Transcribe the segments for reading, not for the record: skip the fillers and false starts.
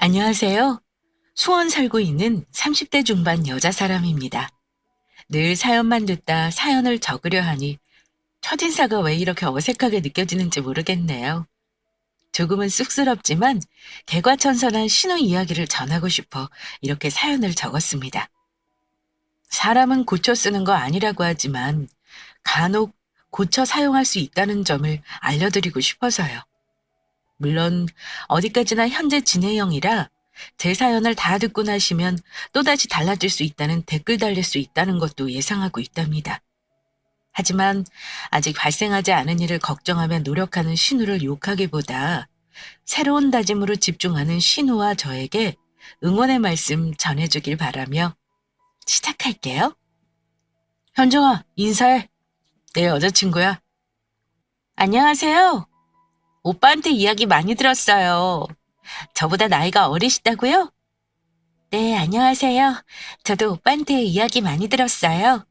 안녕하세요. 수원 살고 있는 30대 중반 여자 사람입니다. 늘 사연만 듣다 사연을 적으려 하니 첫인사가 왜 이렇게 어색하게 느껴지는지 모르겠네요. 조금은 쑥스럽지만 개과천선한 신우 이야기를 전하고 싶어 이렇게 사연을 적었습니다. 사람은 고쳐 쓰는 거 아니라고 하지만 간혹 고쳐 사용할 수 있다는 점을 알려드리고 싶어서요. 물론 어디까지나 현재 진행형이라 제 사연을 다 듣고 나시면 또다시 달라질 수 있다는 댓글 달릴 수 있다는 것도 예상하고 있답니다. 하지만 아직 발생하지 않은 일을 걱정하며 노력하는 신우를 욕하기보다 새로운 다짐으로 집중하는 신우와 저에게 응원의 말씀 전해주길 바라며 시작할게요. 현정아, 인사해. 내 여자친구야. 안녕하세요. 오빠한테 이야기 많이 들었어요. 저보다 나이가 어리시다고요? 네, 안녕하세요. 저도 오빠한테 이야기 많이 들었어요.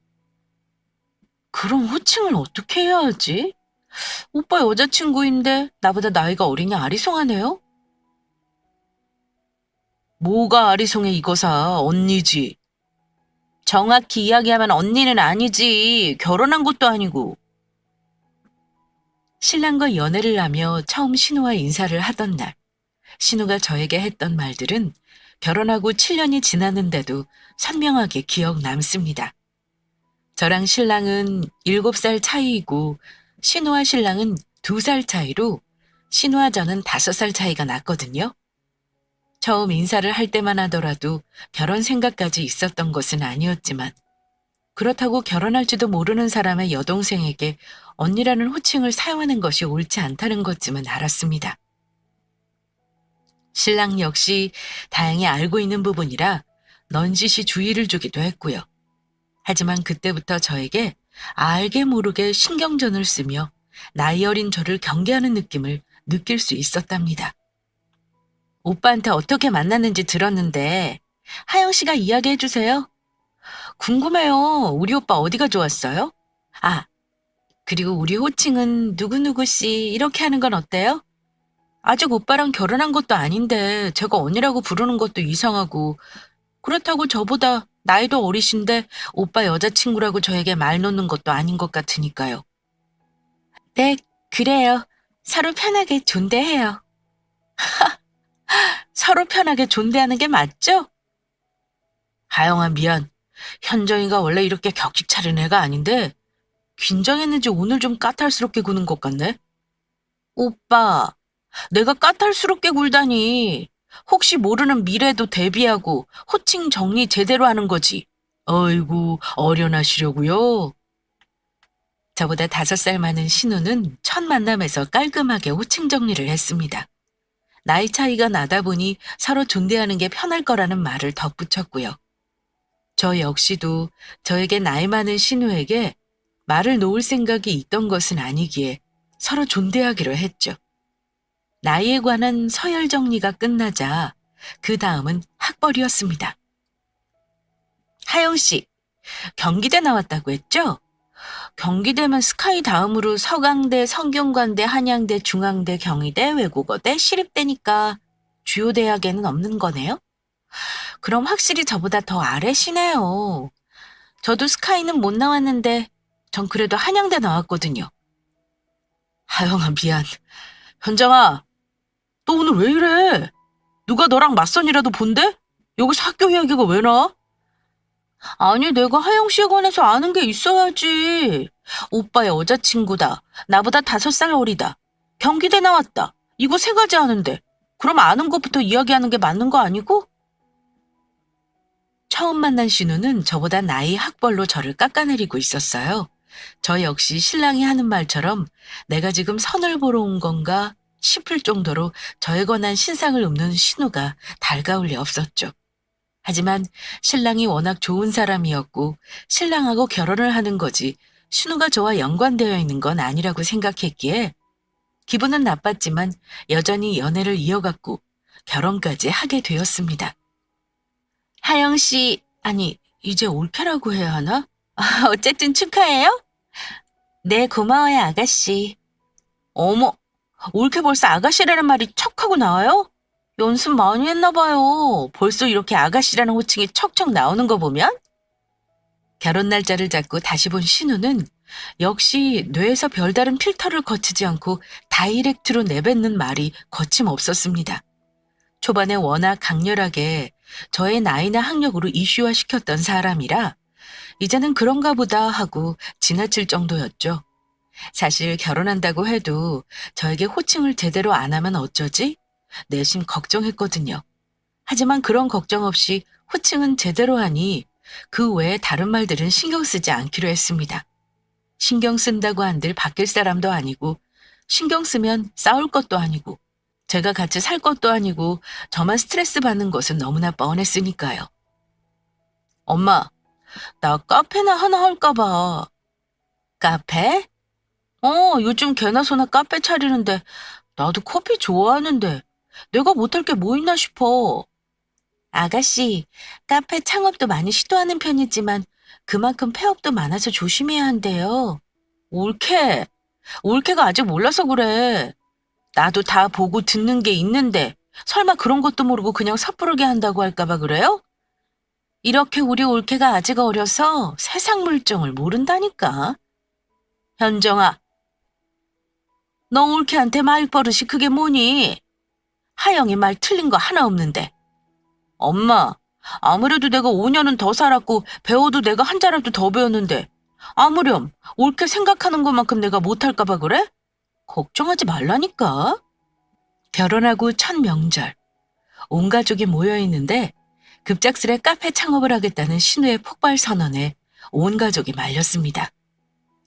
그럼 호칭을 어떻게 해야 하지? 오빠 여자친구인데 나보다 나이가 어리냐 아리송하네요? 뭐가 아리송해 이거사, 언니지. 정확히 이야기하면 언니는 아니지. 결혼한 것도 아니고. 신랑과 연애를 하며 처음 신우와 인사를 하던 날, 신우가 저에게 했던 말들은 결혼하고 7년이 지났는데도 선명하게 기억 남습니다. 저랑 신랑은 7살 차이이고 신우와 신랑은 2살 차이로 신우와 저는 5살 차이가 났거든요. 처음 인사를 할 때만 하더라도 결혼 생각까지 있었던 것은 아니었지만 그렇다고 결혼할지도 모르는 사람의 여동생에게 언니라는 호칭을 사용하는 것이 옳지 않다는 것쯤은 알았습니다. 신랑 역시 다행히 알고 있는 부분이라 넌지시 주의를 주기도 했고요. 하지만 그때부터 저에게 알게 모르게 신경전을 쓰며 나이 어린 저를 경계하는 느낌을 느낄 수 있었답니다. 오빠한테 어떻게 만났는지 들었는데 하영 씨가 이야기해 주세요. 궁금해요. 우리 오빠 어디가 좋았어요? 아, 그리고 우리 호칭은 누구누구 씨 이렇게 하는 건 어때요? 아직 오빠랑 결혼한 것도 아닌데 제가 언니라고 부르는 것도 이상하고 그렇다고 저보다 나이도 어리신데 오빠 여자친구라고 저에게 말 놓는 것도 아닌 것 같으니까요. 네, 그래요. 서로 편하게 존대해요. 서로 편하게 존대하는 게 맞죠? 하영아, 미안. 현정이가 원래 이렇게 격식 차린 애가 아닌데 긴장했는지 오늘 좀 까탈스럽게 구는 것 같네. 오빠, 내가 까탈스럽게 굴다니. 혹시 모르는 미래도 대비하고 호칭 정리 제대로 하는 거지. 어이구, 어련하시려고요. 저보다 5살 많은 신우는 첫 만남에서 깔끔하게 호칭 정리를 했습니다. 나이 차이가 나다 보니 서로 존대하는 게 편할 거라는 말을 덧붙였고요. 저 역시도 저에게 나이 많은 신우에게 말을 놓을 생각이 있던 것은 아니기에 서로 존대하기로 했죠. 나이에 관한 서열 정리가 끝나자 그 다음은 학벌이었습니다. 하영 씨, 경기대 나왔다고 했죠? 경기대면 스카이 다음으로 서강대, 성균관대, 한양대, 중앙대, 경희대, 외국어대, 시립대니까 주요 대학에는 없는 거네요? 그럼 확실히 저보다 더 아래시네요. 저도 스카이는 못 나왔는데 전 그래도 한양대 나왔거든요. 하영아, 미안. 현정아, 너 오늘 왜 이래? 누가 너랑 맞선이라도 본대? 여기서 학교 이야기가 왜 나와? 아니, 내가 하영 씨에 관해서 아는 게 있어야지. 오빠 여자친구다. 나보다 5살 어리다. 경기대 나왔다. 이거 3가지 아는데. 그럼 아는 것부터 이야기하는 게 맞는 거 아니고? 처음 만난 신우는 저보다 나이 학벌로 저를 깎아내리고 있었어요. 저 역시 신랑이 하는 말처럼 내가 지금 선을 보러 온 건가 싶을 정도로 저에 관한 신상을 읊는 신우가 달가울 리 없었죠. 하지만 신랑이 워낙 좋은 사람이었고 신랑하고 결혼을 하는 거지 신우가 저와 연관되어 있는 건 아니라고 생각했기에 기분은 나빴지만 여전히 연애를 이어갔고 결혼까지 하게 되었습니다. 하영 씨, 아니, 이제 올케라고 해야 하나? 어쨌든 축하해요. 네, 고마워요, 아가씨. 어머, 올케 벌써 아가씨라는 말이 척하고 나와요? 연습 많이 했나 봐요. 벌써 이렇게 아가씨라는 호칭이 척척 나오는 거 보면? 결혼 날짜를 잡고 다시 본 신우는 역시 뇌에서 별다른 필터를 거치지 않고 다이렉트로 내뱉는 말이 거침없었습니다. 초반에 워낙 강렬하게 저의 나이나 학력으로 이슈화시켰던 사람이라 이제는 그런가 보다 하고 지나칠 정도였죠. 사실 결혼한다고 해도 저에게 호칭을 제대로 안 하면 어쩌지? 내심 걱정했거든요. 하지만 그런 걱정 없이 호칭은 제대로 하니 그 외에 다른 말들은 신경 쓰지 않기로 했습니다. 신경 쓴다고 한들 바뀔 사람도 아니고 신경 쓰면 싸울 것도 아니고 제가 같이 살 것도 아니고 저만 스트레스 받는 것은 너무나 뻔했으니까요. 엄마, 나 카페나 하나 할까 봐. 카페? 요즘 개나 소나 카페 차리는데 나도 커피 좋아하는데 내가 못할 게 뭐 있나 싶어. 아가씨, 카페 창업도 많이 시도하는 편이지만 그만큼 폐업도 많아서 조심해야 한대요. 올케, 올케가 아직 몰라서 그래. 나도 다 보고 듣는 게 있는데 설마 그런 것도 모르고 그냥 섣부르게 한다고 할까 봐 그래요? 이렇게 우리 올케가 아직 어려서 세상 물정을 모른다니까. 현정아, 너 올케한테 말버릇이 그게 뭐니? 하영이 말 틀린 거 하나 없는데. 엄마, 아무래도 내가 5년은 더 살았고 배워도 내가 한 자라도 더 배웠는데 아무렴 옳게 생각하는 것만큼 내가 못할까 봐 그래? 걱정하지 말라니까. 결혼하고 첫 명절, 온 가족이 모여 있는데 급작스레 카페 창업을 하겠다는 신우의 폭발 선언에 온 가족이 말렸습니다.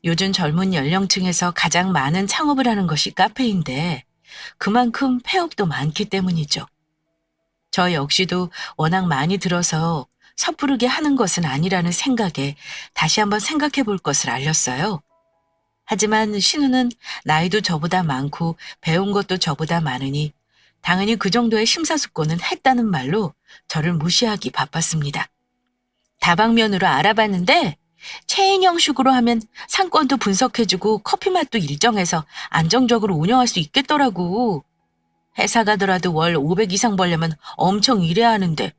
요즘 젊은 연령층에서 가장 많은 창업을 하는 것이 카페인데 그만큼 폐업도 많기 때문이죠. 저 역시도 워낙 많이 들어서 섣부르게 하는 것은 아니라는 생각에 다시 한번 생각해 볼 것을 알렸어요. 하지만 신우는 나이도 저보다 많고 배운 것도 저보다 많으니 당연히 그 정도의 심사숙고는 했다는 말로 저를 무시하기 바빴습니다. 다방면으로 알아봤는데 체인 형식으로 하면 상권도 분석해주고 커피 맛도 일정해서 안정적으로 운영할 수 있겠더라고. 회사 가더라도 월 500 이상 벌려면 엄청 일해야 하는데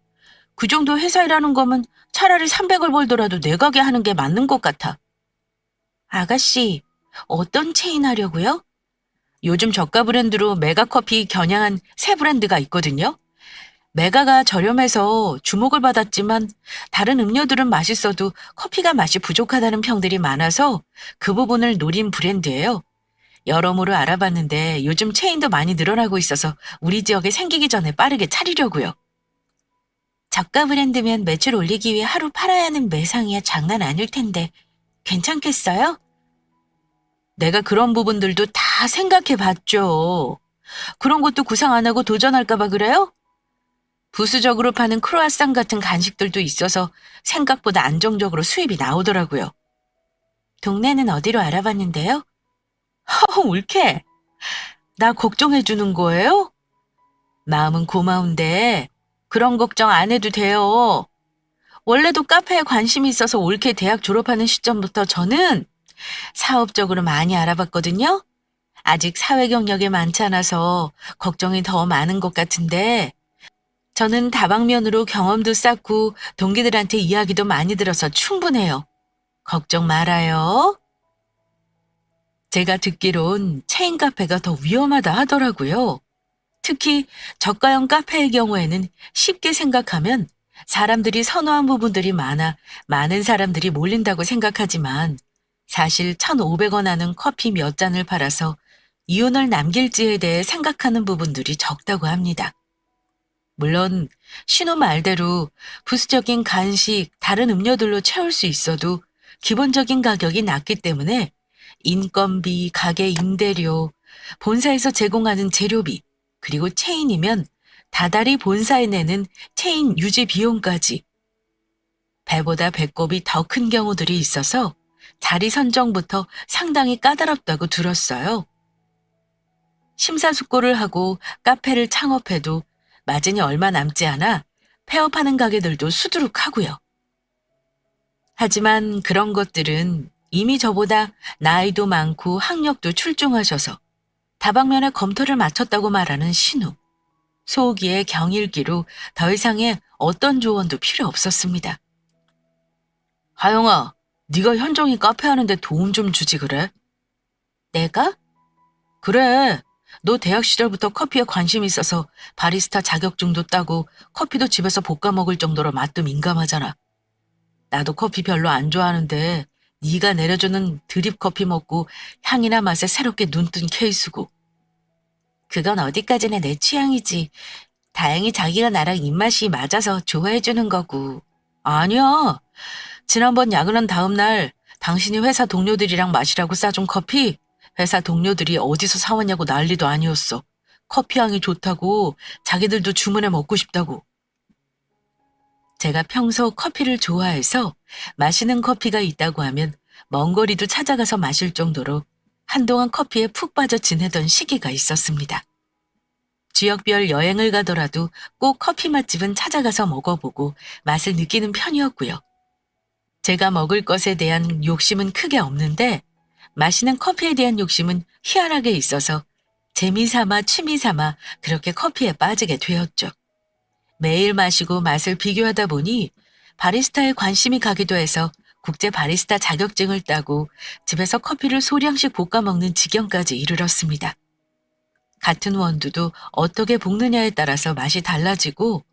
그 정도 회사 일하는 거면 차라리 300을 벌더라도 내 가게 하는 게 맞는 것 같아. 아가씨, 어떤 체인 하려고요? 요즘 저가 브랜드로 메가커피 겨냥한 새 브랜드가 있거든요. 메가가 저렴해서 주목을 받았지만 다른 음료들은 맛있어도 커피가 맛이 부족하다는 평들이 많아서 그 부분을 노린 브랜드예요. 여러모로 알아봤는데 요즘 체인도 많이 늘어나고 있어서 우리 지역에 생기기 전에 빠르게 차리려고요. 저가 브랜드면 매출 올리기 위해 하루 팔아야 하는 매상이야 장난 아닐 텐데 괜찮겠어요? 내가 그런 부분들도 다 생각해 봤죠. 그런 것도 구상 안 하고 도전할까 봐 그래요? 부수적으로 파는 크로아상 같은 간식들도 있어서 생각보다 안정적으로 수입이 나오더라고요. 동네는 어디로 알아봤는데요? 옳게. 나 걱정해 주는 거예요? 마음은 고마운데 그런 걱정 안 해도 돼요. 원래도 카페에 관심이 있어서 올케 대학 졸업하는 시점부터 저는 사업적으로 많이 알아봤거든요. 아직 사회 경력이 많지 않아서 걱정이 더 많은 것 같은데 저는 다방면으로 경험도 쌓고 동기들한테 이야기도 많이 들어서 충분해요. 걱정 말아요. 제가 듣기론 체인 카페가 더 위험하다 하더라고요. 특히 저가형 카페의 경우에는 쉽게 생각하면 사람들이 선호한 부분들이 많아 많은 사람들이 몰린다고 생각하지만 사실 1,500원 하는 커피 몇 잔을 팔아서 이윤을 남길지에 대해 생각하는 부분들이 적다고 합니다. 물론 신호 말대로 부수적인 간식, 다른 음료들로 채울 수 있어도 기본적인 가격이 낮기 때문에 인건비, 가게 임대료, 본사에서 제공하는 재료비, 그리고 체인이면 다달이 본사에 내는 체인 유지 비용까지 배보다 배꼽이 더 큰 경우들이 있어서 자리 선정부터 상당히 까다롭다고 들었어요. 심사숙고를 하고 카페를 창업해도 마진이 얼마 남지 않아 폐업하는 가게들도 수두룩하고요. 하지만 그런 것들은 이미 저보다 나이도 많고 학력도 출중하셔서 다방면에 검토를 마쳤다고 말하는 신우. 소기의 경일기로 더 이상의 어떤 조언도 필요 없었습니다. 하영아, 네가 현정이 카페 하는데 도움 좀 주지 그래? 내가? 그래. 너 대학 시절부터 커피에 관심이 있어서 바리스타 자격증도 따고 커피도 집에서 볶아 먹을 정도로 맛도 민감하잖아. 나도 커피 별로 안 좋아하는데 네가 내려주는 드립 커피 먹고 향이나 맛에 새롭게 눈뜬 케이스고. 그건 어디까지나 내 취향이지. 다행히 자기가 나랑 입맛이 맞아서 좋아해 주는 거고. 아니야. 지난번 야근한 다음 날 당신이 회사 동료들이랑 마시라고 싸준 커피 회사 동료들이 어디서 사왔냐고 난리도 아니었어. 커피 향이 좋다고 자기들도 주문해 먹고 싶다고. 제가 평소 커피를 좋아해서 마시는 커피가 있다고 하면 먼 거리도 찾아가서 마실 정도로 한동안 커피에 푹 빠져 지내던 시기가 있었습니다. 지역별 여행을 가더라도 꼭 커피 맛집은 찾아가서 먹어보고 맛을 느끼는 편이었고요. 제가 먹을 것에 대한 욕심은 크게 없는데 마시는 커피에 대한 욕심은 희한하게 있어서 재미삼아 취미삼아 그렇게 커피에 빠지게 되었죠. 매일 마시고 맛을 비교하다 보니 바리스타에 관심이 가기도 해서 국제 바리스타 자격증을 따고 집에서 커피를 소량씩 볶아 먹는 지경까지 이르렀습니다. 같은 원두도 어떻게 볶느냐에 따라서 맛이 달라지고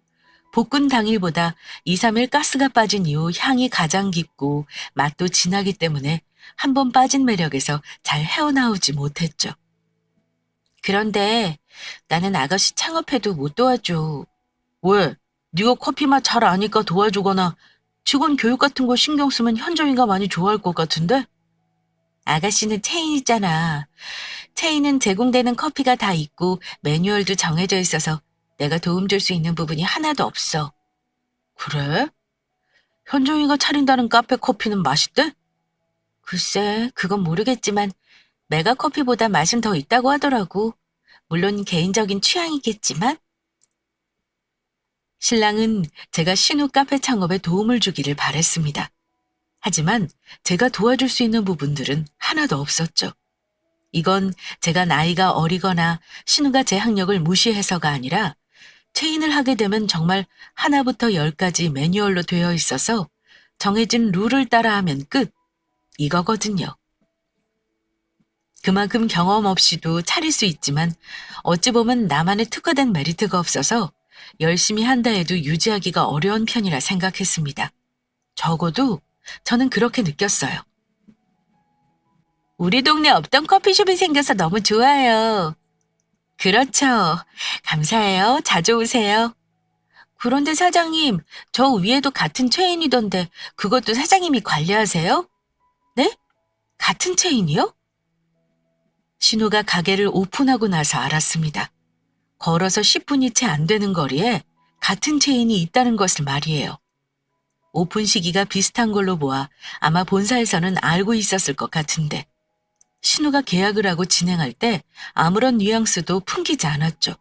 볶은 당일보다 2, 3일 가스가 빠진 이후 향이 가장 깊고 맛도 진하기 때문에 한 번 빠진 매력에서 잘 헤어나오지 못했죠. 그런데 나는 아가씨 창업해도 못 도와줘. 왜? 네가 커피 맛 잘 아니까 도와주거나 직원 교육 같은 거 신경 쓰면 현정이가 많이 좋아할 것 같은데? 아가씨는 체인 있잖아. 체인은 제공되는 커피가 다 있고 매뉴얼도 정해져 있어서 내가 도움 줄 수 있는 부분이 하나도 없어. 그래? 현정이가 차린다는 카페 커피는 맛있대? 글쎄, 그건 모르겠지만 메가 커피보다 맛은 더 있다고 하더라고. 물론 개인적인 취향이겠지만. 신랑은 제가 신우 카페 창업에 도움을 주기를 바랬습니다. 하지만 제가 도와줄 수 있는 부분들은 하나도 없었죠. 이건 제가 나이가 어리거나 신우가 제 학력을 무시해서가 아니라 체인을 하게 되면 정말 하나부터 열까지 매뉴얼로 되어 있어서 정해진 룰을 따라하면 끝. 이거거든요. 그만큼 경험 없이도 차릴 수 있지만 어찌 보면 나만의 특화된 메리트가 없어서 열심히 한다 해도 유지하기가 어려운 편이라 생각했습니다. 적어도 저는 그렇게 느꼈어요. 우리 동네 없던 커피숍이 생겨서 너무 좋아요. 그렇죠. 감사해요. 자주 오세요. 그런데 사장님, 저 위에도 같은 체인이던데 그것도 사장님이 관리하세요? 네? 같은 체인이요? 신우가 가게를 오픈하고 나서 알았습니다. 걸어서 10분이 채 안 되는 거리에 같은 체인이 있다는 것을 말이에요. 오픈 시기가 비슷한 걸로 보아 아마 본사에서는 알고 있었을 것 같은데 신우가 계약을 하고 진행할 때 아무런 뉘앙스도 풍기지 않았죠.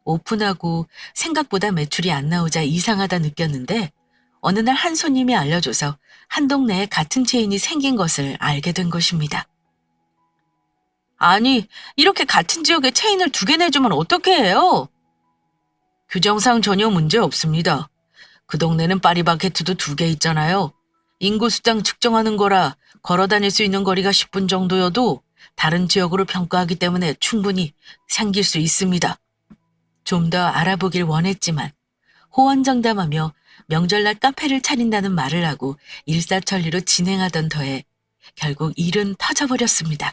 오픈하고 생각보다 매출이 안 나오자 이상하다 느꼈는데 어느 날 한 손님이 알려줘서 한 동네에 같은 체인이 생긴 것을 알게 된 것입니다. 아니, 이렇게 같은 지역에 체인을 2개 내주면 어떻게 해요? 규정상 전혀 문제 없습니다. 그 동네는 파리바게트도 2개 있잖아요. 인구 수당 측정하는 거라 걸어 다닐 수 있는 거리가 10분 정도여도 다른 지역으로 평가하기 때문에 충분히 생길 수 있습니다. 좀 더 알아보길 원했지만 호언장담하며 명절날 카페를 차린다는 말을 하고 일사천리로 진행하던 터에 결국 일은 터져버렸습니다.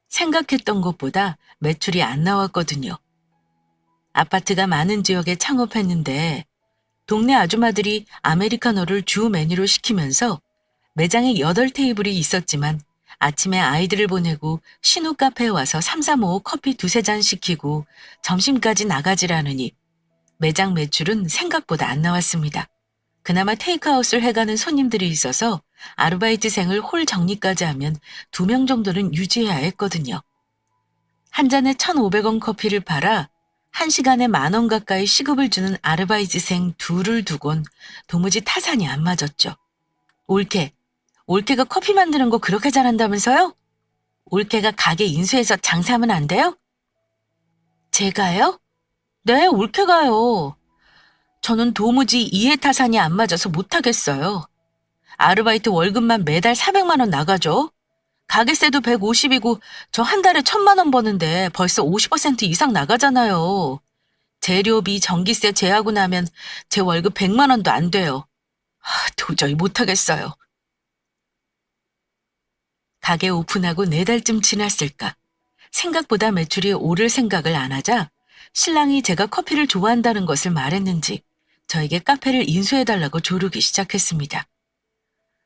생각했던 것보다 매출이 안 나왔거든요. 아파트가 많은 지역에 창업했는데 동네 아줌마들이 아메리카노를 주 메뉴로 시키면서 매장에 8테이블이 있었지만 아침에 아이들을 보내고 신우 카페에 와서 3, 4, 5 커피 2, 3잔 시키고 점심까지 나가지라느니 매장 매출은 생각보다 안 나왔습니다. 그나마 테이크아웃을 해가는 손님들이 있어서 아르바이트생을 홀 정리까지 하면 2명 정도는 유지해야 했거든요. 한 잔에 1,500원 커피를 팔아 1시간에 10,000원 가까이 시급을 주는 아르바이트생 2를 두곤 도무지 타산이 안 맞았죠. 올케가 커피 만드는 거 그렇게 잘한다면서요? 올케가 가게 인수해서 장사하면 안 돼요? 제가요? 네, 옳게 가요. 저는 도무지 이해타산이 안 맞아서 못하겠어요. 아르바이트 월급만 매달 400만 원 나가죠. 가게세도 150이고 저 한 달에 1000만 원 버는데 벌써 50% 이상 나가잖아요. 재료비, 전기세 제하고 나면 제 월급 100만 원도 안 돼요. 도저히 못하겠어요. 가게 오픈하고 4달쯤 지났을까. 생각보다 매출이 오를 생각을 안 하자 신랑이 제가 커피를 좋아한다는 것을 말했는지 저에게 카페를 인수해달라고 조르기 시작했습니다.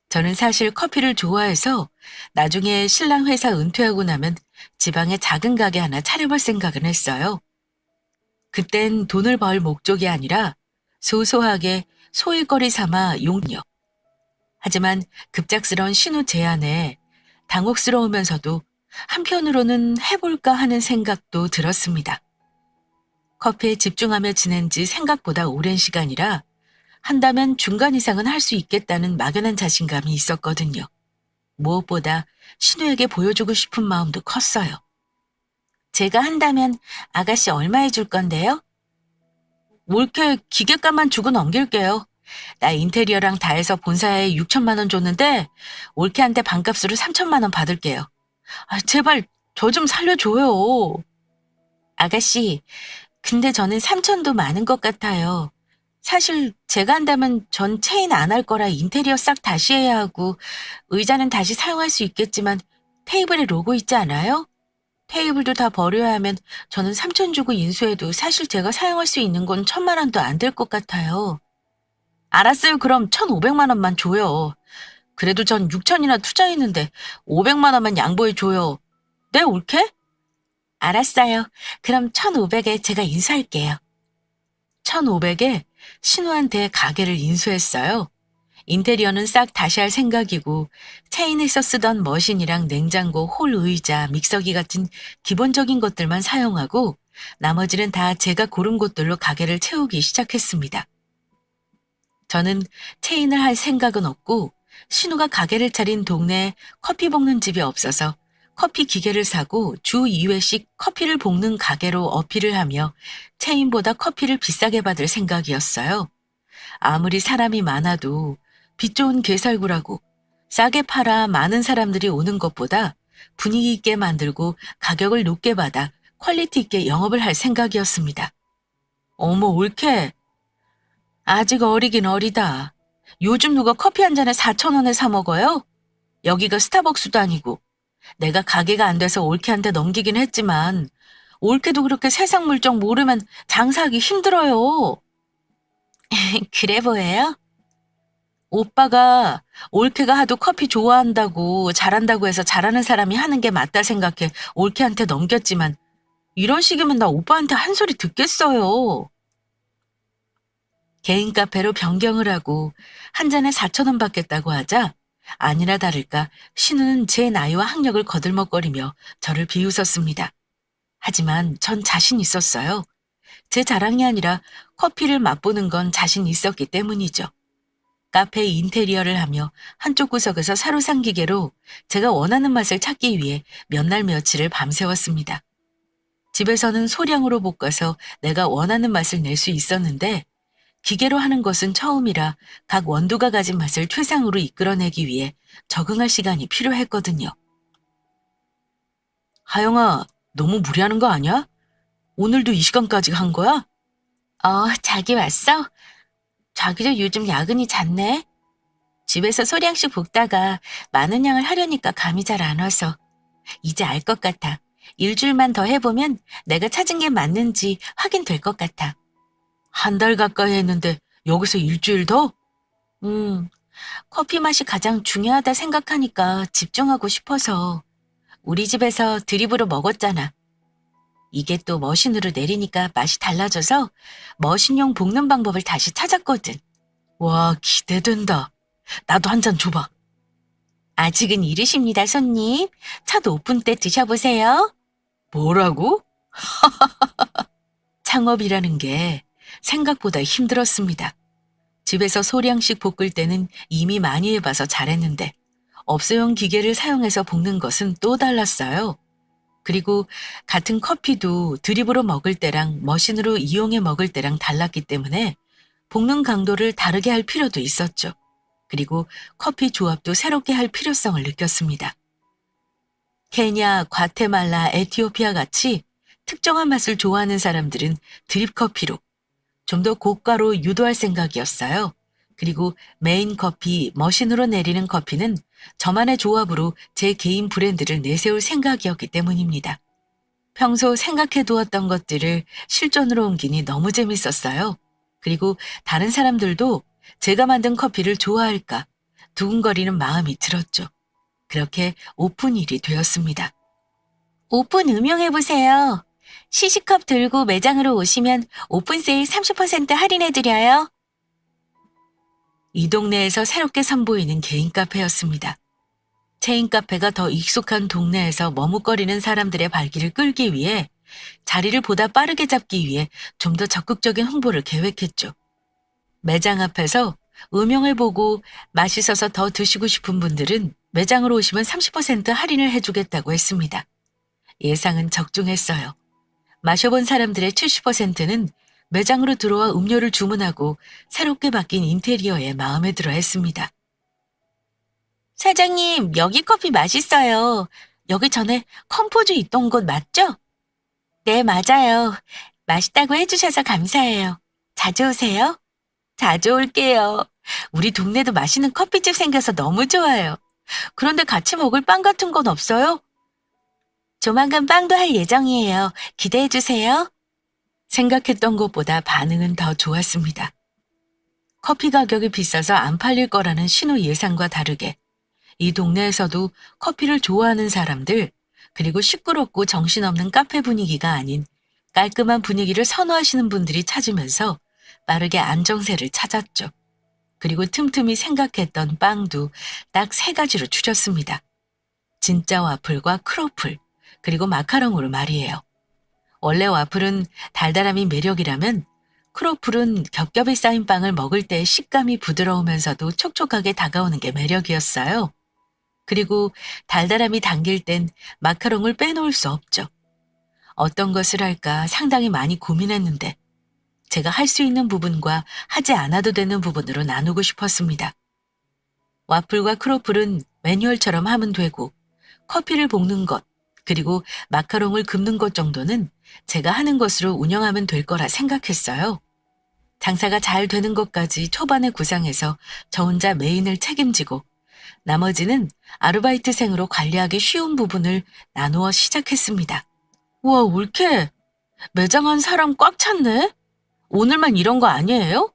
저는 사실 커피를 좋아해서 나중에 신랑 회사 은퇴하고 나면 지방에 작은 가게 하나 차려볼 생각은 했어요. 그땐 돈을 벌 목적이 아니라 소소하게 소일거리 삼아 용요. 하지만 급작스러운 신우 제안에 당혹스러우면서도 한편으로는 해볼까 하는 생각도 들었습니다. 커피에 집중하며 지낸 지 생각보다 오랜 시간이라 한다면 중간 이상은 할 수 있겠다는 막연한 자신감이 있었거든요. 무엇보다 신우에게 보여주고 싶은 마음도 컸어요. 제가 한다면 아가씨 얼마에 줄 건데요? 올케 기계값만 주고 넘길게요. 나 인테리어랑 다 해서 본사에 6천만 원 줬는데 올케한테 반값으로 3천만 원 받을게요. 제발 저 좀 살려줘요. 아가씨, 근데 저는 3천도 많은 것 같아요. 사실 제가 한다면 전 체인 안 할 거라 인테리어 싹 다시 해야 하고 의자는 다시 사용할 수 있겠지만 테이블에 로고 있지 않아요? 테이블도 다 버려야 하면 저는 3천 주고 인수해도 사실 제가 사용할 수 있는 건 1천만 원도 안 될 것 같아요. 알았어요. 그럼 1,500만 원만 줘요. 그래도 전 6천이나 투자했는데 500만 원만 양보해 줘요. 네, 올케? 알았어요. 그럼 1,500에 제가 인수할게요. 1,500에 신우한테 가게를 인수했어요. 인테리어는 싹 다시 할 생각이고 체인에서 쓰던 머신이랑 냉장고, 홀 의자, 믹서기 같은 기본적인 것들만 사용하고 나머지는 다 제가 고른 곳들로 가게를 채우기 시작했습니다. 저는 체인을 할 생각은 없고 신우가 가게를 차린 동네에 커피 볶는 집이 없어서 커피 기계를 사고 주 2회씩 커피를 볶는 가게로 어필을 하며 체인보다 커피를 비싸게 받을 생각이었어요. 아무리 사람이 많아도 빛 좋은 개살구라고 싸게 팔아 많은 사람들이 오는 것보다 분위기 있게 만들고 가격을 높게 받아 퀄리티 있게 영업을 할 생각이었습니다. 어머, 옳게. 아직 어리긴 어리다. 요즘 누가 커피 한 잔에 4천 원에 사 먹어요? 여기가 스타벅스도 아니고. 내가 가게가 안 돼서 올케한테 넘기긴 했지만 올케도 그렇게 세상 물정 모르면 장사하기 힘들어요. 그래 보여요? 오빠가 올케가 하도 커피 좋아한다고 잘한다고 해서 잘하는 사람이 하는 게 맞다 생각해 올케한테 넘겼지만 이런 식이면 나 오빠한테 한 소리 듣겠어요. 개인 카페로 변경을 하고 한 잔에 4천 원 받겠다고 하자 아니나 다를까 신우는 제 나이와 학력을 거들먹거리며 저를 비웃었습니다. 하지만 전 자신 있었어요. 제 자랑이 아니라 커피를 맛보는 건 자신 있었기 때문이죠. 카페 인테리어를 하며 한쪽 구석에서 사로상 기계로 제가 원하는 맛을 찾기 위해 몇 날 며칠을 밤새웠습니다. 집에서는 소량으로 볶아서 내가 원하는 맛을 낼 수 있었는데 기계로 하는 것은 처음이라 각 원두가 가진 맛을 최상으로 이끌어내기 위해 적응할 시간이 필요했거든요. 하영아, 너무 무리하는 거 아니야? 오늘도 이 시간까지 한 거야? 자기 왔어? 자기도 요즘 야근이 잦네. 집에서 소량씩 볶다가 많은 양을 하려니까 감이 잘 안 와서. 이제 알 것 같아. 일주일만 더 해보면 내가 찾은 게 맞는지 확인될 것 같아. 한 달 가까이 했는데 여기서 일주일 더? 커피 맛이 가장 중요하다 생각하니까 집중하고 싶어서. 우리 집에서 드립으로 먹었잖아. 이게 또 머신으로 내리니까 맛이 달라져서 머신용 볶는 방법을 다시 찾았거든. 와, 기대된다. 나도 한 잔 줘봐. 아직은 이르십니다, 손님. 첫 오픈 때 드셔보세요. 뭐라고? 창업이라는 게 생각보다 힘들었습니다. 집에서 소량씩 볶을 때는 이미 많이 해봐서 잘했는데 업소용 기계를 사용해서 볶는 것은 또 달랐어요. 그리고 같은 커피도 드립으로 먹을 때랑 머신으로 이용해 먹을 때랑 달랐기 때문에 볶는 강도를 다르게 할 필요도 있었죠. 그리고 커피 조합도 새롭게 할 필요성을 느꼈습니다. 케냐, 과테말라, 에티오피아 같이 특정한 맛을 좋아하는 사람들은 드립 커피로 좀 더 고가로 유도할 생각이었어요. 그리고 메인 커피, 머신으로 내리는 커피는 저만의 조합으로 제 개인 브랜드를 내세울 생각이었기 때문입니다. 평소 생각해 두었던 것들을 실전으로 옮기니 너무 재밌었어요. 그리고 다른 사람들도 제가 만든 커피를 좋아할까 두근거리는 마음이 들었죠. 그렇게 오픈일이 되었습니다. 오픈 음용해보세요. 시시컵 들고 매장으로 오시면 오픈 세일 30% 할인해드려요. 이 동네에서 새롭게 선보이는 개인 카페였습니다. 체인 카페가 더 익숙한 동네에서 머뭇거리는 사람들의 발길을 끌기 위해 자리를 보다 빠르게 잡기 위해 좀 더 적극적인 홍보를 계획했죠. 매장 앞에서 음영을 보고 맛있어서 더 드시고 싶은 분들은 매장으로 오시면 30% 할인을 해주겠다고 했습니다. 예상은 적중했어요. 마셔본 사람들의 70%는 매장으로 들어와 음료를 주문하고 새롭게 바뀐 인테리어에 마음에 들어 했습니다. 사장님, 여기 커피 맛있어요. 여기 전에 컴포즈 있던 곳 맞죠? 네, 맞아요. 맛있다고 해주셔서 감사해요. 자주 오세요. 자주 올게요. 우리 동네도 맛있는 커피집 생겨서 너무 좋아요. 그런데 같이 먹을 빵 같은 건 없어요? 조만간 빵도 할 예정이에요. 기대해 주세요. 생각했던 것보다 반응은 더 좋았습니다. 커피 가격이 비싸서 안 팔릴 거라는 신호 예상과 다르게 이 동네에서도 커피를 좋아하는 사람들, 그리고 시끄럽고 정신없는 카페 분위기가 아닌 깔끔한 분위기를 선호하시는 분들이 찾으면서 빠르게 안정세를 찾았죠. 그리고 틈틈이 생각했던 빵도 딱 3가지로 추렸습니다. 진짜 와플과 크로플, 그리고 마카롱으로 말이에요. 원래 와플은 달달함이 매력이라면 크로플은 겹겹이 쌓인 빵을 먹을 때 식감이 부드러우면서도 촉촉하게 다가오는 게 매력이었어요. 그리고 달달함이 당길 땐 마카롱을 빼놓을 수 없죠. 어떤 것을 할까 상당히 많이 고민했는데 제가 할 수 있는 부분과 하지 않아도 되는 부분으로 나누고 싶었습니다. 와플과 크로플은 매뉴얼처럼 하면 되고 커피를 볶는 것, 그리고 마카롱을 굽는 것 정도는 제가 하는 것으로 운영하면 될 거라 생각했어요. 장사가 잘 되는 것까지 초반에 구상해서 저 혼자 메인을 책임지고 나머지는 아르바이트생으로 관리하기 쉬운 부분을 나누어 시작했습니다. 우와, 올케. 매장 한 사람 꽉 찼네? 오늘만 이런 거 아니에요?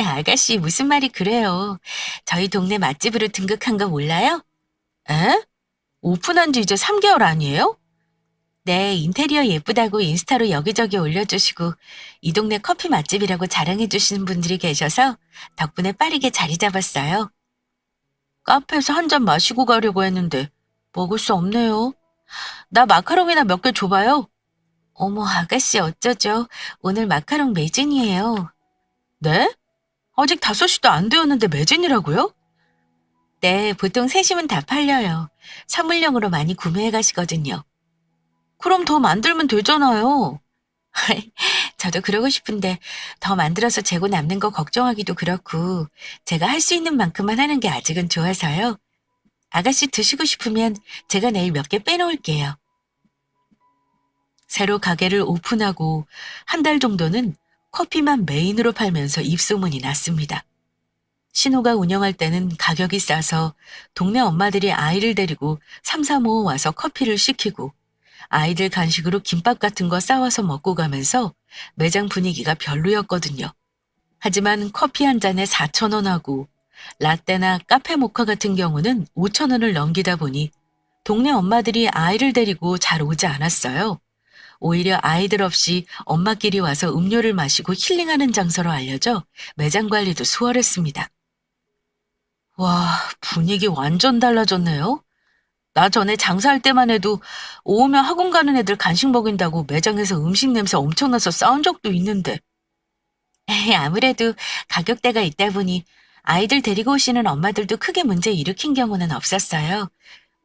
아가씨, 무슨 말이 그래요. 저희 동네 맛집으로 등극한 거 몰라요? 에? 오픈한 지 이제 3개월 아니에요? 네, 인테리어 예쁘다고 인스타로 여기저기 올려주시고 이 동네 커피 맛집이라고 자랑해 주시는 분들이 계셔서 덕분에 빠르게 자리 잡았어요. 카페에서 한 잔 마시고 가려고 했는데 먹을 수 없네요. 나 마카롱이나 몇 개 줘봐요. 어머, 아가씨 어쩌죠? 오늘 마카롱 매진이에요. 네? 아직 5시도 안 되었는데 매진이라고요? 네, 보통 3시면 다 팔려요. 선물용으로 많이 구매해 가시거든요. 그럼 더 만들면 되잖아요. 저도 그러고 싶은데 더 만들어서 재고 남는 거 걱정하기도 그렇고 제가 할 수 있는 만큼만 하는 게 아직은 좋아서요. 아가씨 드시고 싶으면 제가 내일 몇 개 빼놓을게요. 새로 가게를 오픈하고 한 달 정도는 커피만 메인으로 팔면서 입소문이 났습니다. 신호가 운영할 때는 가격이 싸서 동네 엄마들이 아이를 데리고 삼삼오오 와서 커피를 시키고 아이들 간식으로 김밥 같은 거 싸와서 먹고 가면서 매장 분위기가 별로였거든요. 하지만 커피 한 잔에 4,000원하고 라떼나 카페 모카 같은 경우는 5,000원을 넘기다 보니 동네 엄마들이 아이를 데리고 잘 오지 않았어요. 오히려 아이들 없이 엄마끼리 와서 음료를 마시고 힐링하는 장소로 알려져 매장 관리도 수월했습니다. 와, 분위기 완전 달라졌네요. 나 전에 장사할 때만 해도 오후면 학원 가는 애들 간식 먹인다고 매장에서 음식 냄새 엄청나서 싸운 적도 있는데. 아무래도 가격대가 있다 보니 아이들 데리고 오시는 엄마들도 크게 문제 일으킨 경우는 없었어요.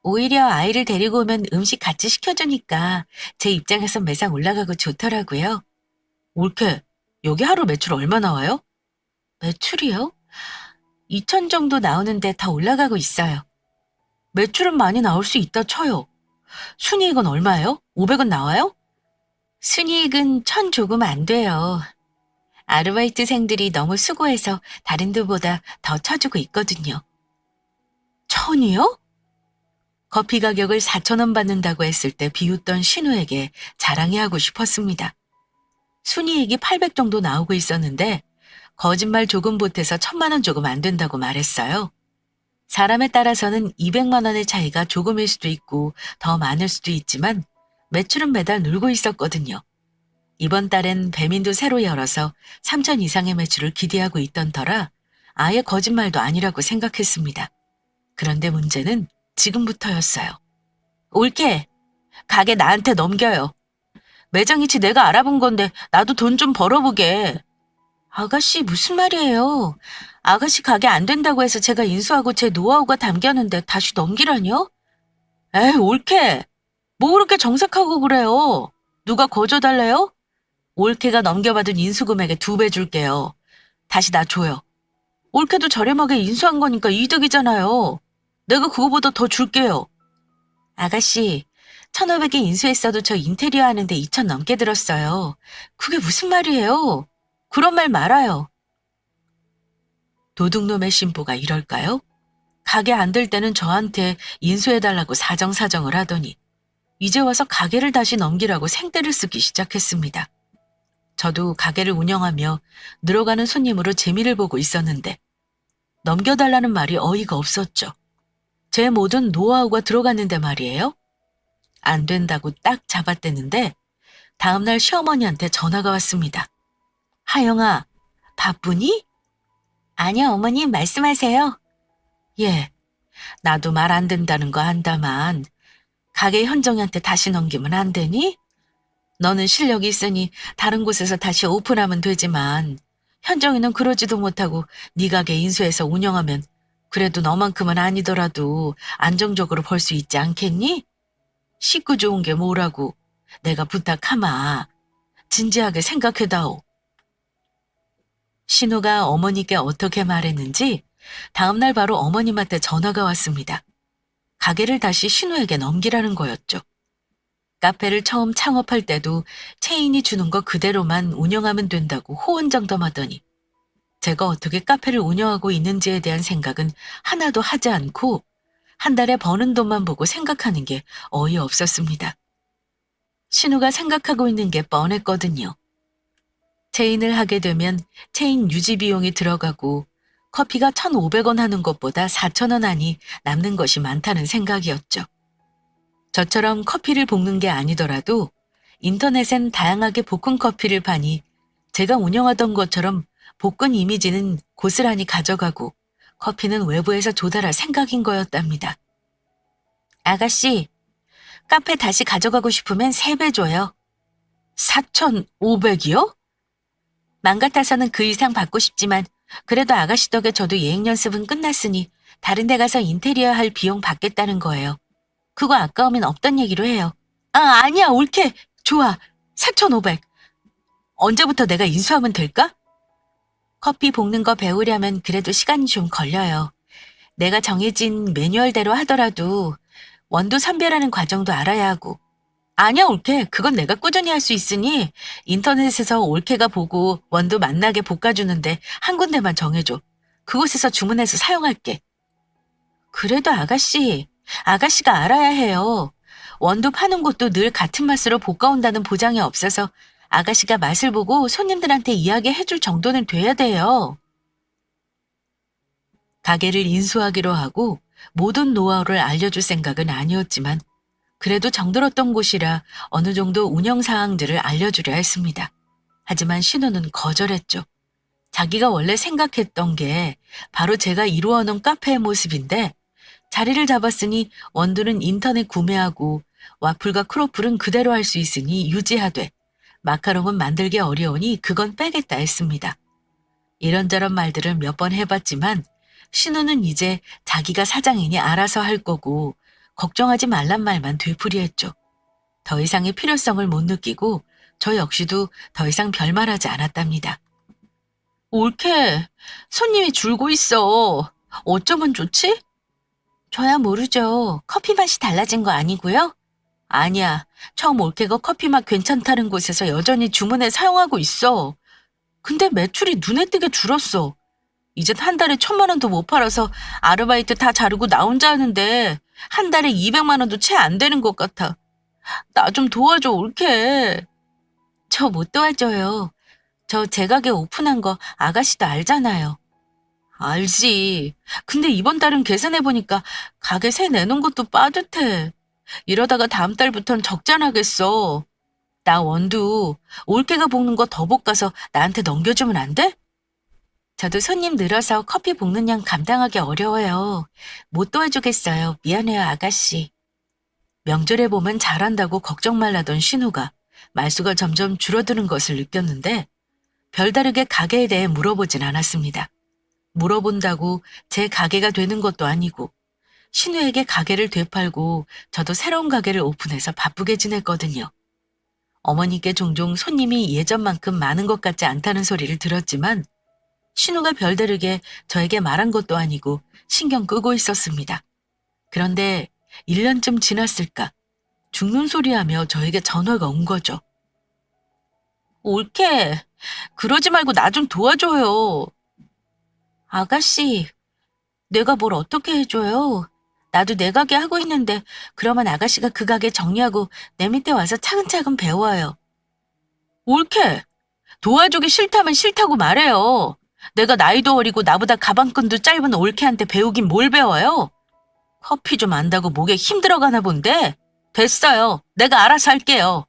오히려 아이를 데리고 오면 음식 같이 시켜주니까 제 입장에선 매상 올라가고 좋더라고요. 올케, 여기 하루 매출 얼마 나와요? 매출이요? 2천 정도 나오는데 더 올라가고 있어요. 매출은 많이 나올 수 있다 쳐요. 순이익은 얼마예요? 500원 나와요? 순이익은 1,000 조금 안 돼요. 아르바이트생들이 너무 수고해서 다른 데보다 더 쳐주고 있거든요. 1,000이요? 커피 가격을 4,000원 받는다고 했을 때 비웃던 신우에게 자랑이 하고 싶었습니다. 순이익이 800 정도 나오고 있었는데 거짓말 조금 보태서 1,000만 원 조금 안 된다고 말했어요. 사람에 따라서는 200만 원의 차이가 조금일 수도 있고 더 많을 수도 있지만 매출은 매달 늘고 있었거든요. 이번 달엔 배민도 새로 열어서 3천 이상의 매출을 기대하고 있던 터라 아예 거짓말도 아니라고 생각했습니다. 그런데 문제는 지금부터였어요. 올케, 가게 나한테 넘겨요. 매장 위치 내가 알아본 건데 나도 돈 좀 벌어보게. 아가씨 무슨 말이에요? 아가씨 가게 안 된다고 해서 제가 인수하고 제 노하우가 담겼는데 다시 넘기라뇨? 에이 올케, 뭐 그렇게 정색하고 그래요? 누가 거저달래요? 올케가 넘겨받은 인수금액의 2배 줄게요. 다시 나 줘요. 올케도 저렴하게 인수한 거니까 이득이잖아요. 내가 그거보다 더 줄게요. 아가씨, 1,500에 인수했어도 저 인테리어 하는데 2천 넘게 들었어요. 그게 무슨 말이에요? 그런 말 말아요. 도둑놈의 심보가 이럴까요? 가게 안 될 때는 저한테 인수해달라고 사정사정을 하더니 이제 와서 가게를 다시 넘기라고 생떼를 쓰기 시작했습니다. 저도 가게를 운영하며 늘어가는 손님으로 재미를 보고 있었는데 넘겨달라는 말이 어이가 없었죠. 제 모든 노하우가 들어갔는데 말이에요. 안 된다고 딱 잡아댔는데 다음날 시어머니한테 전화가 왔습니다. 하영아, 바쁘니? 아니요, 어머니 말씀하세요. 예, 나도 말 안 된다는 거 안다만 가게 현정이한테 다시 넘기면 안 되니? 너는 실력이 있으니 다른 곳에서 다시 오픈하면 되지만 현정이는 그러지도 못하고 네 가게 인수해서 운영하면 그래도 너만큼은 아니더라도 안정적으로 벌 수 있지 않겠니? 식구 좋은 게 뭐라고 내가 부탁하마. 진지하게 생각해다오. 신우가 어머니께 어떻게 말했는지 다음날 바로 어머님한테 전화가 왔습니다. 가게를 다시 신우에게 넘기라는 거였죠. 카페를 처음 창업할 때도 체인이 주는 거 그대로만 운영하면 된다고 호언장담하더니 제가 어떻게 카페를 운영하고 있는지에 대한 생각은 하나도 하지 않고 한 달에 버는 돈만 보고 생각하는 게 어이없었습니다. 신우가 생각하고 있는 게 뻔했거든요. 체인을 하게 되면 체인 유지 비용이 들어가고 커피가 1,500원 하는 것보다 4,000원 하니 남는 것이 많다는 생각이었죠. 저처럼 커피를 볶는 게 아니더라도 인터넷엔 다양하게 볶은 커피를 파니 제가 운영하던 것처럼 볶은 이미지는 고스란히 가져가고 커피는 외부에서 조달할 생각인 거였답니다. 아가씨, 카페 다시 가져가고 싶으면 3배 줘요. 4,500이요? 맘 같아서는 그 이상 받고 싶지만 그래도 아가씨 덕에 저도 예행 연습은 끝났으니 다른 데 가서 인테리어 할 비용 받겠다는 거예요. 그거 아까우면 없던 얘기로 해요. 아, 아니야, 옳게. 좋아. 4,500. 언제부터 내가 인수하면 될까? 커피 볶는 거 배우려면 그래도 시간이 좀 걸려요. 내가 정해진 매뉴얼대로 하더라도 원두 선별하는 과정도 알아야 하고. 아니야, 올케. 그건 내가 꾸준히 할 수 있으니 인터넷에서 올케가 보고 원두 맛나게 볶아주는데 한 군데만 정해줘. 그곳에서 주문해서 사용할게. 그래도 아가씨가 알아야 해요. 원두 파는 곳도 늘 같은 맛으로 볶아온다는 보장이 없어서 아가씨가 맛을 보고 손님들한테 이야기해줄 정도는 돼야 돼요. 가게를 인수하기로 하고 모든 노하우를 알려줄 생각은 아니었지만 그래도 정들었던 곳이라 어느 정도 운영 사항들을 알려주려 했습니다. 하지만 신우는 거절했죠. 자기가 원래 생각했던 게 바로 제가 이루어놓은 카페의 모습인데 자리를 잡았으니 원두는 인터넷 구매하고 와플과 크로플은 그대로 할 수 있으니 유지하되 마카롱은 만들기 어려우니 그건 빼겠다 했습니다. 이런저런 말들을 몇 번 해봤지만 신우는 이제 자기가 사장이니 알아서 할 거고 걱정하지 말란 말만 되풀이했죠. 더 이상의 필요성을 못 느끼고 저 역시도 더 이상 별말하지 않았답니다. 올케, 손님이 줄고 있어. 어쩌면 좋지? 저야 모르죠. 커피 맛이 달라진 거 아니고요? 아니야. 처음 올케가 커피 맛 괜찮다는 곳에서 여전히 주문해 사용하고 있어. 근데 매출이 눈에 띄게 줄었어. 이젠 한 달에 1,000만 원도 못 팔아서 아르바이트 다 자르고 나 혼자 하는데 한 달에 200만 원도 채 안 되는 것 같아. 나 좀 도와줘, 올케. 저 못 도와줘요. 저 제 가게 오픈한 거 아가씨도 알잖아요. 알지. 근데 이번 달은 계산해보니까 가게 세 내놓은 것도 빠듯해. 이러다가 다음 달부턴 적자나겠어. 나 원두 올케가 볶는 거 더 볶아서 나한테 넘겨주면 안 돼? 저도 손님 늘어서 커피 볶는 양 감당하기 어려워요. 못 도와주겠어요. 미안해요, 아가씨. 명절에 보면 잘한다고 걱정 말라던 신우가 말수가 점점 줄어드는 것을 느꼈는데 별다르게 가게에 대해 물어보진 않았습니다. 물어본다고 제 가게가 되는 것도 아니고 신우에게 가게를 되팔고 저도 새로운 가게를 오픈해서 바쁘게 지냈거든요. 어머니께 종종 손님이 예전만큼 많은 것 같지 않다는 소리를 들었지만 신우가 별다르게 저에게 말한 것도 아니고 신경 끄고 있었습니다. 그런데 1년쯤 지났을까 죽는 소리하며 저에게 전화가 온 거죠. 올케, 그러지 말고 나 좀 도와줘요. 아가씨, 내가 뭘 어떻게 해줘요? 나도 내 가게 하고 있는데 그러면 아가씨가 그 가게 정리하고 내 밑에 와서 차근차근 배워요. 올케, 도와주기 싫다면 싫다고 말해요. 내가 나이도 어리고 나보다 가방끈도 짧은 올케한테 배우긴 뭘 배워요? 커피 좀 안다고 목에 힘 들어가나 본데? 됐어요. 내가 알아서 할게요.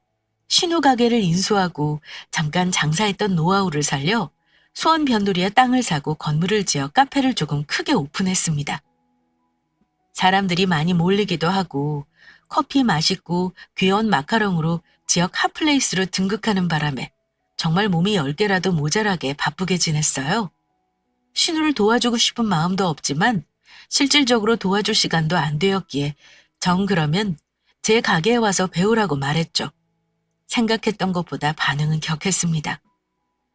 신우 가게를 인수하고 잠깐 장사했던 노하우를 살려 수원 변두리에 땅을 사고 건물을 지어 카페를 조금 크게 오픈했습니다. 사람들이 많이 몰리기도 하고 커피 맛있고 귀여운 마카롱으로 지역 핫플레이스로 등극하는 바람에 정말 몸이 10개라도 모자라게 바쁘게 지냈어요. 신우를 도와주고 싶은 마음도 없지만 실질적으로 도와줄 시간도 안 되었기에 정 그러면 제 가게에 와서 배우라고 말했죠. 생각했던 것보다 반응은 격했습니다.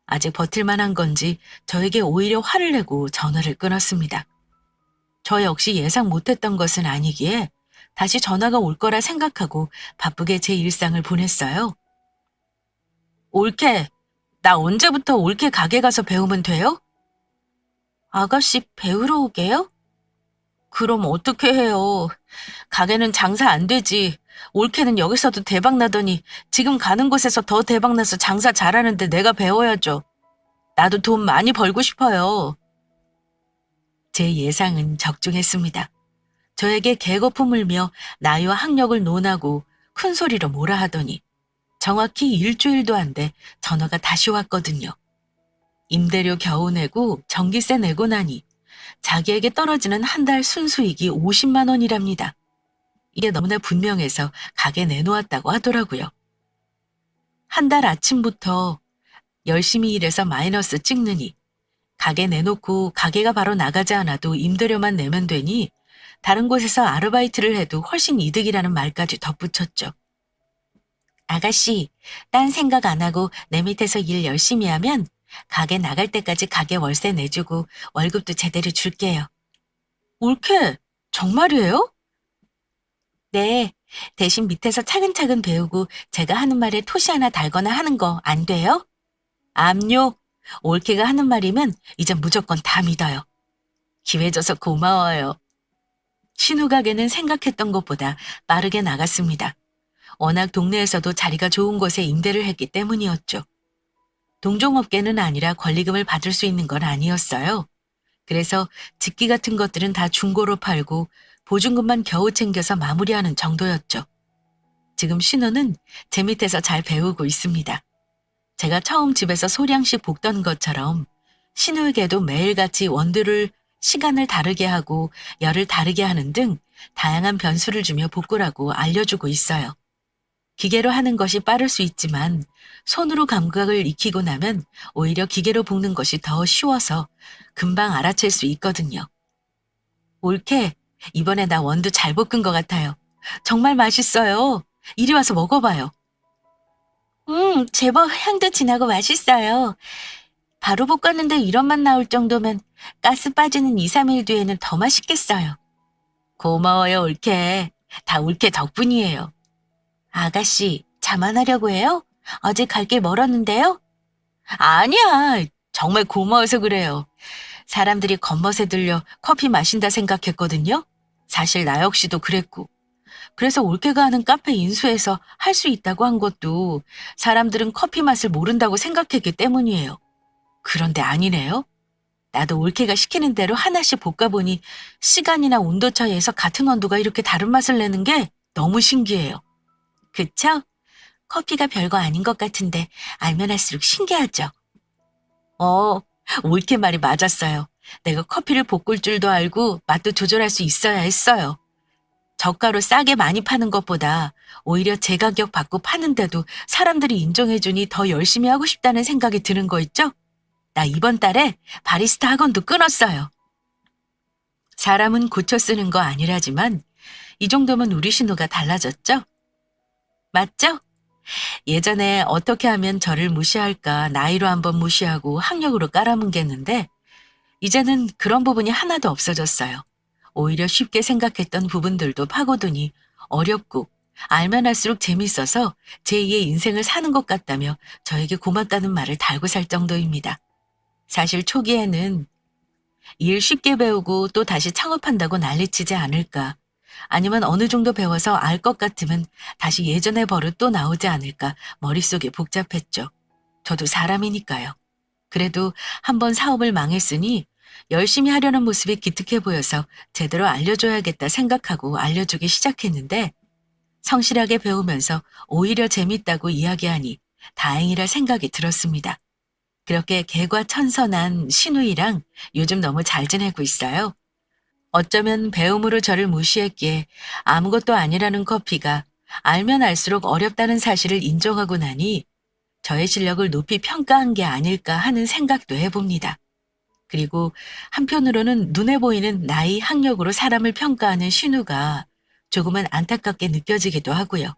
아직 버틸만한 건지 저에게 오히려 화를 내고 전화를 끊었습니다. 저 역시 예상 못했던 것은 아니기에 다시 전화가 올 거라 생각하고 바쁘게 제 일상을 보냈어요. 올케, 나 언제부터 올케 가게 가서 배우면 돼요? 아가씨 배우러 오게요? 그럼 어떻게 해요? 가게는 장사 안 되지. 올케는 여기서도 대박 나더니 지금 가는 곳에서 더 대박 나서 장사 잘하는데 내가 배워야죠. 나도 돈 많이 벌고 싶어요. 제 예상은 적중했습니다. 저에게 개거품 울며 나이와 학력을 논하고 큰 소리로 뭐라 하더니 정확히 일주일도 안 돼 전화가 다시 왔거든요. 임대료 겨우 내고 전기세 내고 나니 자기에게 떨어지는 한 달 순수익이 50만 원이랍니다. 이게 너무나 분명해서 가게 내놓았다고 하더라고요. 한 달 아침부터 열심히 일해서 마이너스 찍느니 가게 내놓고 가게가 바로 나가지 않아도 임대료만 내면 되니 다른 곳에서 아르바이트를 해도 훨씬 이득이라는 말까지 덧붙였죠. 아가씨, 딴 생각 안 하고 내 밑에서 일 열심히 하면 가게 나갈 때까지 가게 월세 내주고 월급도 제대로 줄게요. 올케, 정말이에요? 네, 대신 밑에서 차근차근 배우고 제가 하는 말에 토시 하나 달거나 하는 거 안 돼요? 암요. 올케가 하는 말이면 이제 무조건 다 믿어요. 기회 줘서 고마워요. 신우 가게는 생각했던 것보다 빠르게 나갔습니다. 워낙 동네에서도 자리가 좋은 곳에 임대를 했기 때문이었죠. 동종업계는 아니라 권리금을 받을 수 있는 건 아니었어요. 그래서 집기 같은 것들은 다 중고로 팔고 보증금만 겨우 챙겨서 마무리하는 정도였죠. 지금 신우는 제 밑에서 잘 배우고 있습니다. 제가 처음 집에서 소량씩 볶던 것처럼 신우에게도 매일같이 원두를 시간을 다르게 하고 열을 다르게 하는 등 다양한 변수를 주며 볶으라고 알려주고 있어요. 기계로 하는 것이 빠를 수 있지만 손으로 감각을 익히고 나면 오히려 기계로 볶는 것이 더 쉬워서 금방 알아챌 수 있거든요. 올케, 이번에 나 원두 잘 볶은 것 같아요. 정말 맛있어요. 이리 와서 먹어봐요. 제법 향도 진하고 맛있어요. 바로 볶았는데 이런 맛 나올 정도면 가스 빠지는 2, 3일 뒤에는 더 맛있겠어요. 고마워요, 올케. 다 올케 덕분이에요. 아가씨, 자만하려고 해요? 아직 갈 길 멀었는데요? 아니야. 정말 고마워서 그래요. 사람들이 겉멋에 들려 커피 마신다 생각했거든요. 사실 나 역시도 그랬고. 그래서 올케가 하는 카페 인수해서 할 수 있다고 한 것도 사람들은 커피 맛을 모른다고 생각했기 때문이에요. 그런데 아니네요. 나도 올케가 시키는 대로 하나씩 볶아보니 시간이나 온도 차이에서 같은 원두가 이렇게 다른 맛을 내는 게 너무 신기해요. 그쵸? 커피가 별거 아닌 것 같은데 알면 할수록 신기하죠. 어, 올케 말이 맞았어요. 내가 커피를 볶을 줄도 알고 맛도 조절할 수 있어야 했어요. 저가로 싸게 많이 파는 것보다 오히려 제 가격 받고 파는데도 사람들이 인정해주니 더 열심히 하고 싶다는 생각이 드는 거 있죠? 나 이번 달에 바리스타 학원도 끊었어요. 사람은 고쳐 쓰는 거 아니라지만 이 정도면 우리 신호가 달라졌죠? 맞죠? 예전에 어떻게 하면 저를 무시할까 나이로 한번 무시하고 학력으로 깔아뭉갰는데 이제는 그런 부분이 하나도 없어졌어요. 오히려 쉽게 생각했던 부분들도 파고드니 어렵고 알면 할수록 재밌어서 제2의 인생을 사는 것 같다며 저에게 고맙다는 말을 달고 살 정도입니다. 사실 초기에는 일 쉽게 배우고 또 다시 창업한다고 난리치지 않을까. 아니면 어느 정도 배워서 알 것 같으면 다시 예전의 버릇 또 나오지 않을까 머릿속에 복잡했죠. 저도 사람이니까요. 그래도 한번 사업을 망했으니 열심히 하려는 모습이 기특해 보여서 제대로 알려줘야겠다 생각하고 알려주기 시작했는데 성실하게 배우면서 오히려 재밌다고 이야기하니 다행이라 생각이 들었습니다. 그렇게 개과천선한 신우이랑 요즘 너무 잘 지내고 있어요. 어쩌면 배움으로 저를 무시했기에 아무것도 아니라는 커피가 알면 알수록 어렵다는 사실을 인정하고 나니 저의 실력을 높이 평가한 게 아닐까 하는 생각도 해봅니다. 그리고 한편으로는 눈에 보이는 나이, 학력으로 사람을 평가하는 신우가 조금은 안타깝게 느껴지기도 하고요.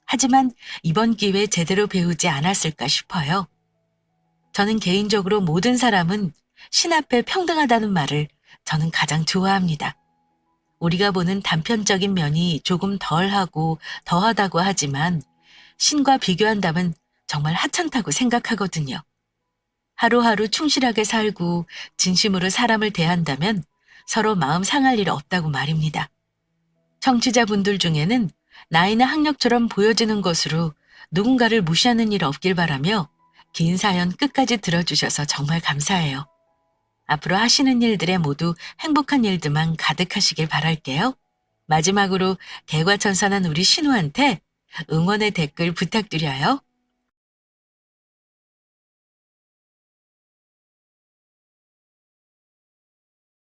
하지만 이번 기회에 제대로 배우지 않았을까 싶어요. 저는 개인적으로 모든 사람은 신 앞에 평등하다는 말을 저는 가장 좋아합니다. 우리가 보는 단편적인 면이 조금 덜하고 더하다고 하지만 신과 비교한다면 정말 하찮다고 생각하거든요. 하루하루 충실하게 살고 진심으로 사람을 대한다면 서로 마음 상할 일 없다고 말입니다. 청취자분들 중에는 나이나 학력처럼 보여지는 것으로 누군가를 무시하는 일 없길 바라며 긴 사연 끝까지 들어주셔서 정말 감사해요. 앞으로 하시는 일들에 모두 행복한 일들만 가득하시길 바랄게요. 마지막으로 개과천선한 우리 신우한테 응원의 댓글 부탁드려요.